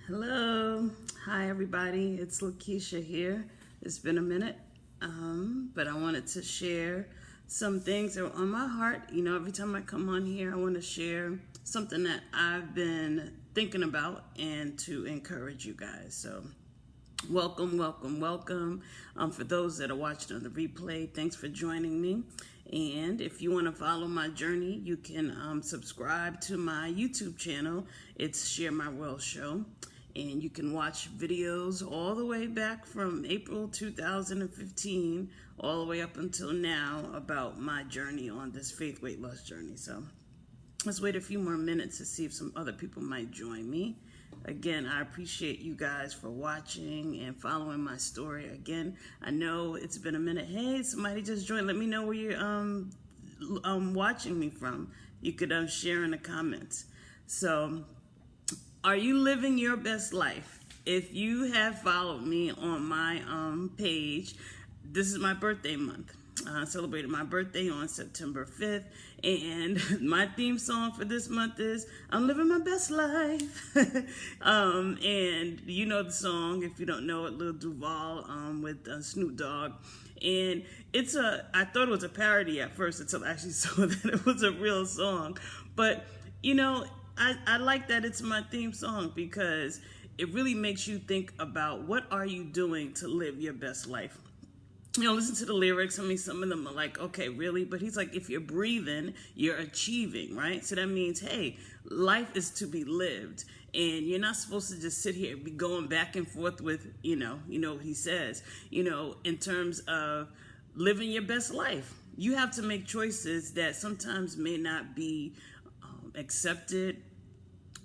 Hello. Hi, everybody. It's Keisha here. It's been a minute, but I wanted to share some things that are on my heart. You know, every time I come on here, I want to share something that I've been thinking about and to encourage you guys. So, welcome, welcome, welcome. For those that are watching on the replay, thanks for joining me. And if you want to follow my journey, you can subscribe to my YouTube channel. It's Share My World Show. And you can watch videos all the way back from April 2015 all the way up until now about my journey on this faith weight loss journey. So let's wait a few more minutes to see if some other people might join me. Again, I appreciate you guys for watching and following my story. Again, I know it's been a minute. Hey, somebody just joined. Let me know where you're watching me from. You could share in the comments. So, are you living your best life? If you have followed me on my page, this is my birthday month. I celebrated my birthday on September 5th, and my theme song for this month is I'm living my best life. And you know the song, if you don't know it, Lil Duval with Snoop Dogg. And I thought it was a parody at first until I actually saw that it was a real song. But, you know, I like that it's my theme song because it really makes you think about what are you doing to live your best life. You know, listen to the lyrics. I mean, some of them are like, okay, really? But he's like, if you're breathing, you're achieving, right? So that means, hey, life is to be lived. And you're not supposed to just sit here and be going back and forth with, you know what he says, in terms of living your best life. You have to make choices that sometimes may not be accepted,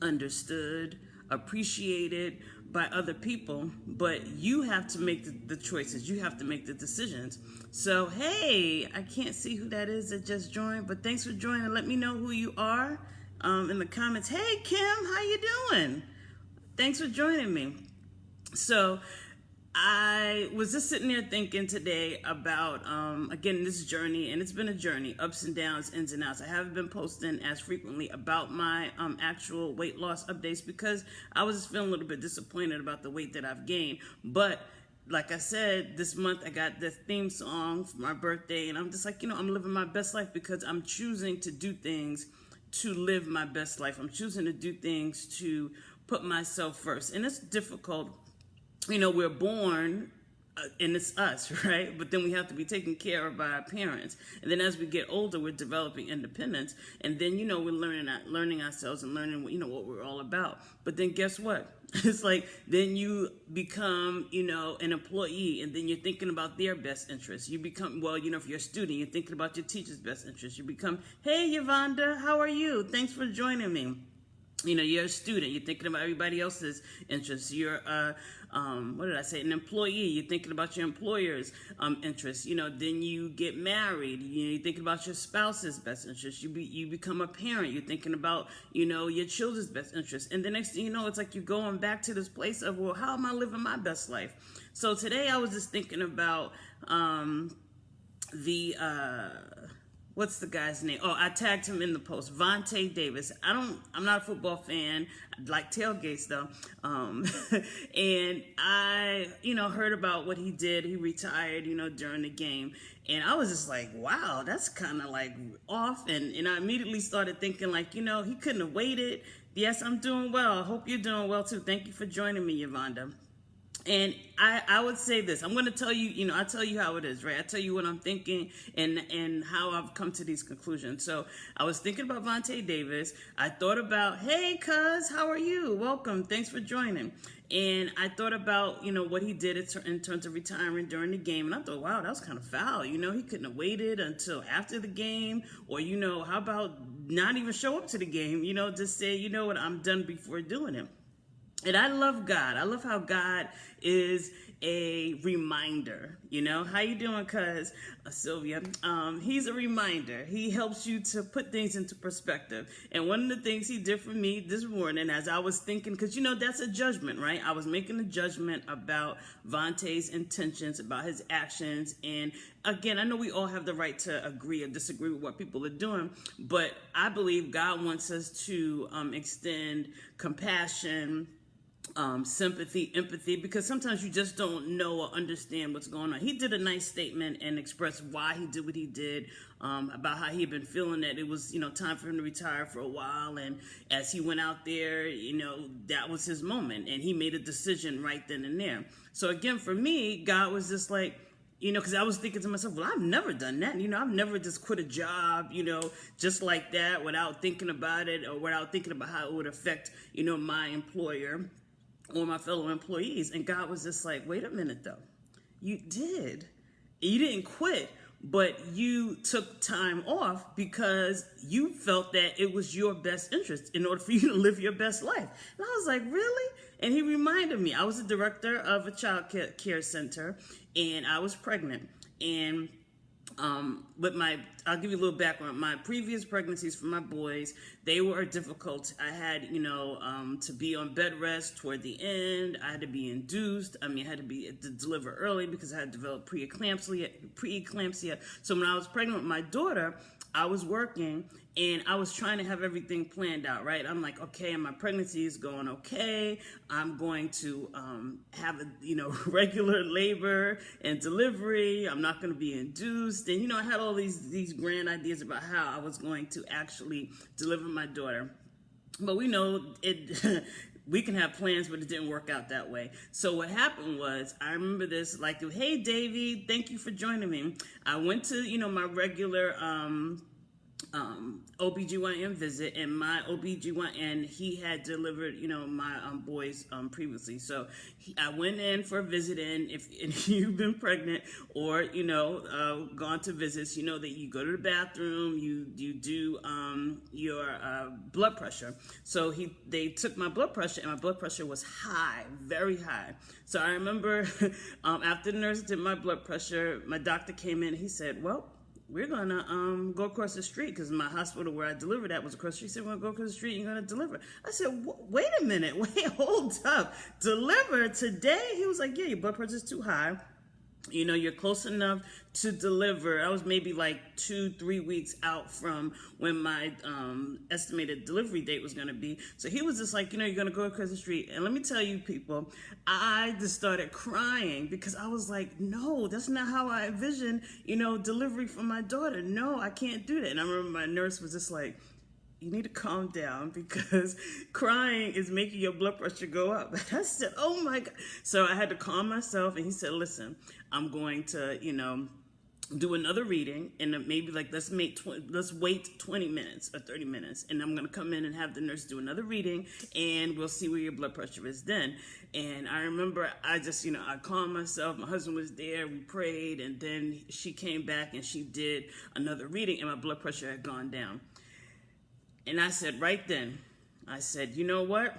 understood, appreciated by other people, but you have to make the choices. You have to make the decisions. So, hey, I can't see who that is that just joined, but thanks for joining. Let me know who you are in the comments. Hey, Kim, how you doing? Thanks for joining me. So, I was just sitting there thinking today about, again, this journey, and it's been a journey, ups and downs, ins and outs. I haven't been posting as frequently about my actual weight loss updates because I was just feeling a little bit disappointed about the weight that I've gained. But like I said, this month I got this theme song for my birthday, and I'm just like, I'm living my best life because I'm choosing to do things to live my best life. I'm choosing to do things to put myself first. And it's difficult. We're born and it's us, right? But then we have to be taken care of by our parents. And then as we get older, we're developing independence. And then, we're learning ourselves and learning, what we're all about. But then guess what? It's like, then you become, an employee, and then you're thinking about their best interests. You become, if you're a student, you're thinking about your teacher's best interests. You become, hey, Yvonda, how are you? Thanks for joining me. You're a student. You're thinking about everybody else's interests. You're an employee. You're thinking about your employer's interests. Then you get married. You're thinking about your spouse's best interests. You become a parent. You're thinking about, your children's best interests. And the next thing you know, it's like you're going back to this place of, well, how am I living my best life? So today I was just thinking about what's the guy's name? Oh, I tagged him in the post. Vontae Davis. I'm not a football fan. I like tailgates though. And I, heard about what he did. He retired, during the game. And I was just like, wow, that's kind of like off. And I immediately started thinking like, he couldn't have waited. Yes, I'm doing well. I hope you're doing well too. Thank you for joining me, Yvonda. And I would say this, I'm going to tell you, I tell you how it is, right? I tell you what I'm thinking and how I've come to these conclusions. So I was thinking about Vontae Davis. I thought about, hey, cuz, how are you? Welcome. Thanks for joining. And I thought about, what he did in terms of retiring during the game. And I thought, wow, that was kind of foul. He couldn't have waited until after the game. Or, how about not even show up to the game? Just say, you know what, I'm done before doing it. And I love God. I love how God is a reminder. How you doing, cuz? Sylvia. He's a reminder. He helps you to put things into perspective. And one of the things he did for me this morning as I was thinking, because that's a judgment, right? I was making a judgment about Vontae's intentions, about his actions. And again, I know we all have the right to agree or disagree with what people are doing, but I believe God wants us to extend compassion, sympathy, empathy, because sometimes you just don't know or understand what's going on. He did a nice statement and expressed why he did what he did, about how he had been feeling that it was, time for him to retire for a while. And as he went out there, that was his moment. And he made a decision right then and there. So again, for me, God was just like, because I was thinking to myself, well, I've never done that. I've never just quit a job, just like that without thinking about it or without thinking about how it would affect, my employer or my fellow employees. And God was just like, wait a minute, though. You did. You didn't quit, but you took time off because you felt that it was your best interest in order for you to live your best life. And I was like, really? And he reminded me, I was a director of a child care center, and I was pregnant. And I'll give you a little background. My previous pregnancies for my boys, they were difficult. I had, to be on bed rest toward the end. I had to be induced. I had to deliver early because I had developed preeclampsia. So when I was pregnant with my daughter, I was working and I was trying to have everything planned out, right? I'm like, okay, my pregnancy is going okay. I'm going to have regular labor and delivery. I'm not going to be induced. And, I had all these grand ideas about how I was going to actually deliver my daughter. But we know it. We can have plans, but it didn't work out that way. So what happened was, I remember this, like, hey, Davey, thank you for joining me. I went to, my regular OBGYN visit, and my OBGYN, he had delivered, my boys previously. So I went in for a visit, and if you've been pregnant or, gone to visits, you know that you go to the bathroom, you do your blood pressure. So they took my blood pressure, and my blood pressure was high, very high. So I remember after the nurse did my blood pressure, my doctor came in, he said, well, we're going to go across the street, because my hospital where I delivered at was across the street. He said, we're going to go across the street and you're going to deliver. I said, wait a minute. Wait, hold up. Deliver today? He was like, yeah, your blood pressure is too high. You're close enough to deliver. I was maybe like 2-3 weeks out from when my estimated delivery date was going to be. So he was just like, you're going to go across the street. And let me tell you, people, I just started crying because I was like, no, that's not how I envisioned, delivery for my daughter. No, I can't do that. And I remember my nurse was just like, you need to calm down because crying is making your blood pressure go up. I said, oh my God. So I had to calm myself, and he said, listen, I'm going to, do another reading, and maybe like let's wait 20 minutes or 30 minutes, and I'm going to come in and have the nurse do another reading, and we'll see where your blood pressure is then. And I remember I just, I calmed myself. My husband was there. We prayed, and then she came back and she did another reading, and my blood pressure had gone down. And I said right then, I said, you know what?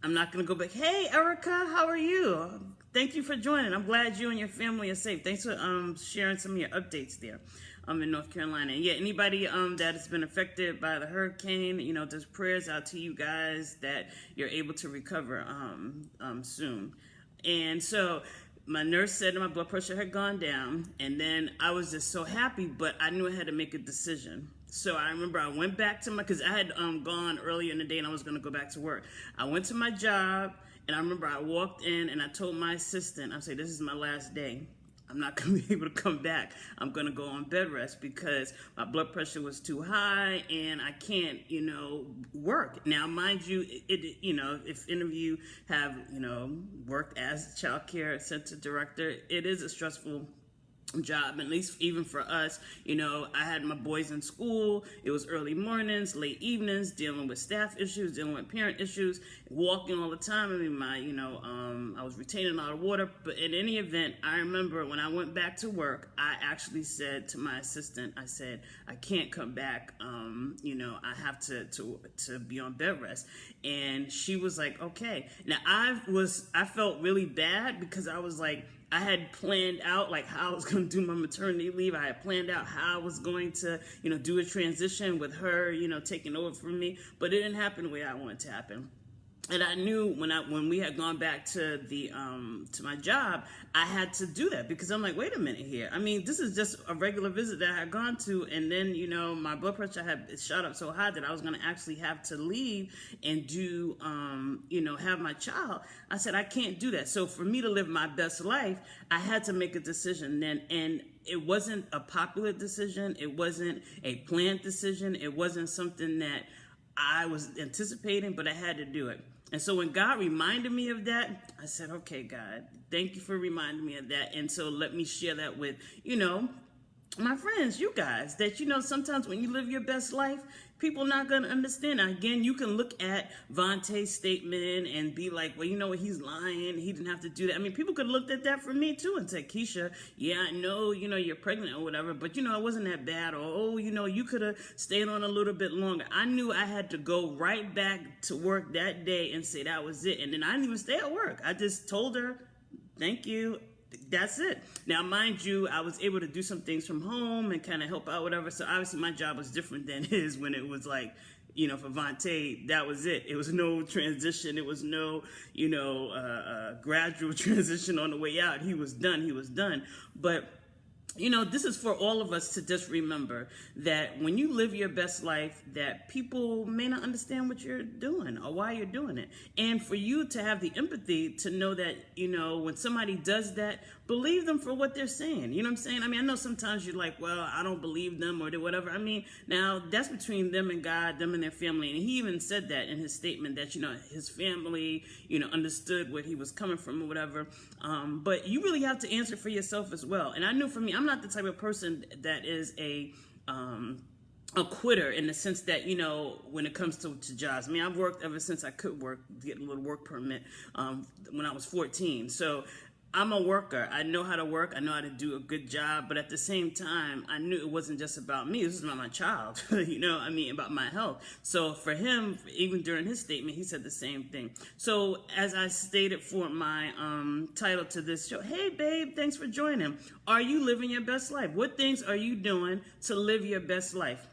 I'm not going to go back. Hey, Erica, how are you? Thank you for joining. I'm glad you and your family are safe. Thanks for sharing some of your updates there in North Carolina. And yeah, anybody that has been affected by the hurricane, just prayers out to you guys that you're able to recover soon. And so my nurse said my blood pressure had gone down, and then I was just so happy, but I knew I had to make a decision. So I remember I went back to because I had gone earlier in the day and I was going to go back to work. I went to my job, and I remember I walked in and I told my assistant, I said, this is my last day. I'm not going to be able to come back. I'm going to go on bed rest because my blood pressure was too high and I can't, work. Now, mind you, if any of you have, worked as a child care center director, it is a stressful job, at least even for us. I had my boys in school. It was early mornings, late evenings, dealing with staff issues, dealing with parent issues, walking all the time. I was retaining a lot of water. But in any event, I remember when I went back to work, I actually said to my assistant, I said, I can't come back. I have to be on bed rest. And she was like, okay. Now I felt really bad because I was like, I had planned out like how I was going to do my maternity leave. I had planned out how I was going to, do a transition with her, taking over from me, but it didn't happen the way I wanted it to happen. And I knew when we had gone back to the to my job, I had to do that because I'm like, wait a minute here. I mean, this is just a regular visit that I had gone to, and then my blood pressure had shot up so high that I was going to actually have to leave and do have my child. I said I can't do that. So for me to live my best life, I had to make a decision then, and it wasn't a popular decision. It wasn't a planned decision. It wasn't something that I was anticipating, but I had to do it. And so when God reminded me of that, I said, okay, God, thank you for reminding me of that. And so let me share that with, my friends, you guys, that, sometimes when you live your best life, people not going to understand. Now, again, you can look at Vontae's statement and be like, well, you know what, he's lying. He didn't have to do that. I mean, people could have looked at that for me too and said, Keisha, yeah, I know, you're pregnant or whatever, but, it wasn't that bad. Or, oh, you could have stayed on a little bit longer. I knew I had to go right back to work that day and say that was it. And then I didn't even stay at work. I just told her, thank you. That's it. Now, mind you, I was able to do some things from home and kind of help out, whatever. So obviously my job was different than his when it was like, for Vontae, that was it. It was no transition. It was no, gradual transition on the way out. He was done. He was done. But this is for all of us to just remember that when you live your best life, that people may not understand what you're doing or why you're doing it. And for you to have the empathy to know that, when somebody does that, believe them for what they're saying. You know what I'm saying? I mean, I know sometimes you're like, well, I don't believe them or whatever. I mean, now that's between them and God, them and their family. And he even said that in his statement that, his family, understood where he was coming from or whatever. But you really have to answer for yourself as well. And I knew for me, I'm not the type of person that is a quitter in the sense that, when it comes to jobs. I mean, I've worked ever since I could work, get a little work permit when I was 14. So I'm a worker. I know how to work. I know how to do a good job. But at the same time, I knew it wasn't just about me. This was about my child, about my health. So for him, even during his statement, he said the same thing. So as I stated for my title to this show, hey, babe, thanks for joining. Are you living your best life? What things are you doing to live your best life?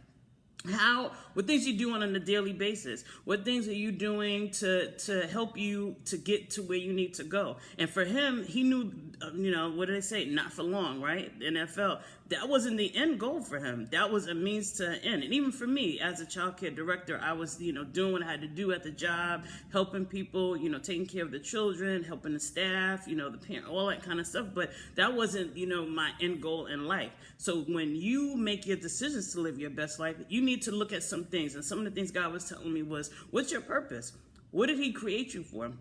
What things you doing on a daily basis? What things are you doing to help you to get to where you need to go? And for him, he knew, what did they say? Not for long, right? The NFL. That wasn't the end goal for him. That was a means to an end. And even for me, as a child care director, I was, doing what I had to do at the job, helping people, taking care of the children, helping the staff, the parent, all that kind of stuff. But that wasn't, my end goal in life. So when you make your decisions to live your best life, you need to look at some things. And some of the things God was telling me was, what's your purpose? What did he create you for?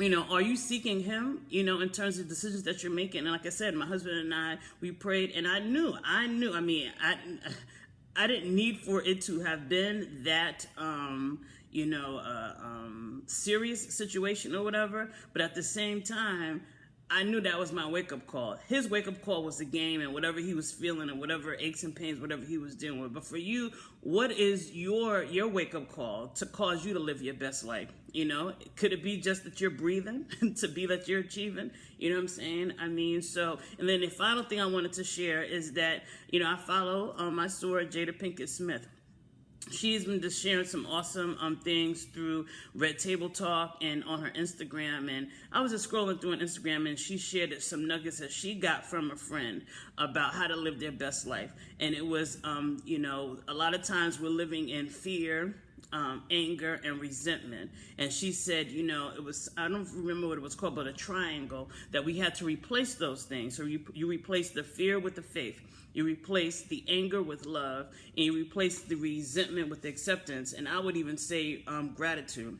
Are you seeking him, in terms of decisions that you're making? And like I said, my husband and I, we prayed, and I knew, I mean, I didn't need for it to have been that, serious situation or whatever. But at the same time, I knew that was my wake-up call. His wake-up call was the game and whatever he was feeling and whatever aches and pains, whatever he was dealing with. But for you, what is your wake-up call to cause you to live your best life? Could it be just that you're breathing, to be that you're achieving? You know what I'm saying? I mean, so, and then the final thing I wanted to share is that, I follow my store, Jada Pinkett Smith. She's been just sharing some awesome things through Red Table Talk and on her Instagram. And I was just scrolling through on Instagram, and she shared some nuggets that she got from a friend about how to live their best life. And it was, a lot of times we're living in fear, anger, and resentment. And she said, it was, I don't remember what it was called, but a triangle, that we had to replace those things. So you replace the fear with the faith. You replace the anger with love, and you replace the resentment with acceptance, and I would even say gratitude.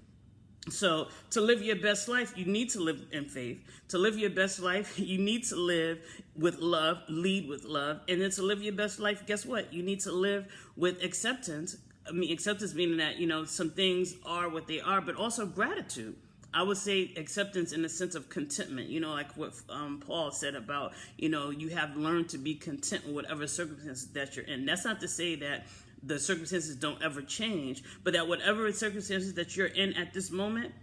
So to live your best life, you need to live in faith. To live your best life, you need to live with love, lead with love. And then to live your best life, guess what? You need to live with acceptance. I mean, acceptance meaning that, some things are what they are, but also gratitude. I would say acceptance in the sense of contentment, like what Paul said about, you have learned to be content with whatever circumstances that you're in. That's not to say that the circumstances don't ever change, but that whatever circumstances that you're in at this moment,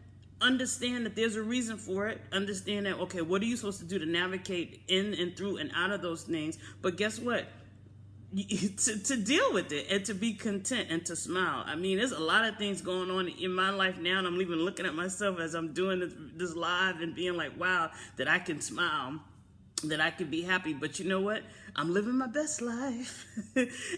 understand that there's a reason for it. Understand that, okay, what are you supposed to do to navigate in and through and out of those things? But guess what? to deal with it and to be content and to smile. I mean, there's a lot of things going on in my life now, and I'm even looking at myself as I'm doing this live and being like, wow, that I can smile, that I can be happy. But you know what? I'm living my best life.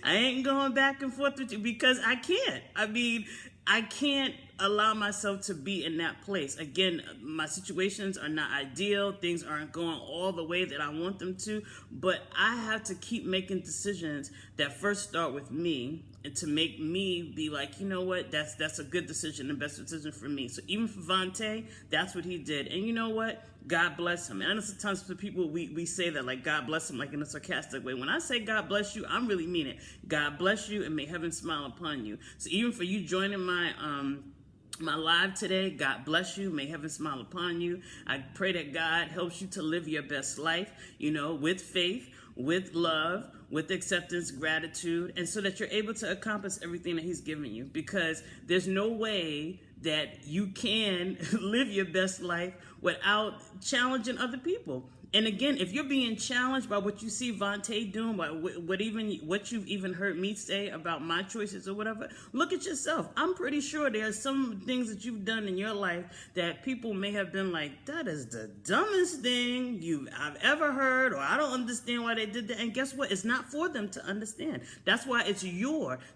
I ain't going back and forth with you because I can't. I mean, I can't allow myself to be in that place. Again, my situations are not ideal. Things aren't going all the way that I want them to, but I have to keep making decisions that first start with me and to make me be like, you know what, that's a good decision, the best decision for me. So even for Vontae, that's what he did. And you know what? God bless him. And I know sometimes for people, we say that like God bless him, like in a sarcastic way. When I say God bless you, I really mean it. God bless you and may heaven smile upon you. So even for you joining my live today, God bless you. May heaven smile upon you. I pray that God helps you to live your best life, you know, with faith, with love, with acceptance, gratitude, and so that you're able to accomplish everything that he's given you, because there's no way that you can live your best life without challenging other people. And again, if you're being challenged by what you see Vontae doing, by what you've even heard me say about my choices or whatever, look at yourself. I'm pretty sure there are some things that you've done in your life that people may have been like, that is the dumbest thing I've ever heard, or I don't understand why they did that. And guess what? It's not for them to understand. That's why it's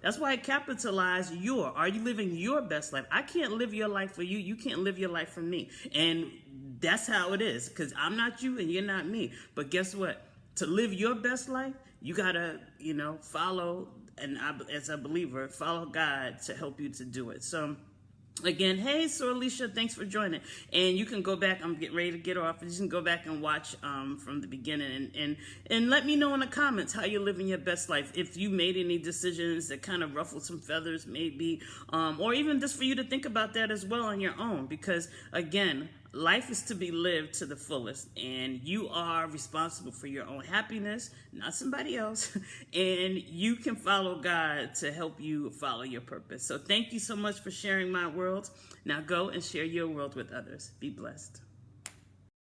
that's why I capitalize your. Are you living your best life? I can't live your life for you. You can't live your life for me. And that's how it is, because I'm not you and you're not me. But guess what? To live your best life, you gotta, follow, and as a believer, follow God to help you to do it. So again, hey, so Alicia, thanks for joining. And you can go back. I'm getting ready to get off. You can go back and watch from the beginning and let me know in the comments how you're living your best life. If you made any decisions that kind of ruffled some feathers, maybe, or even just for you to think about that as well on your own. Because again, life is to be lived to the fullest, and you are responsible for your own happiness, not somebody else. And you can follow God to help you follow your purpose. So thank you so much for sharing my world. Now go and share your world with others. Be blessed.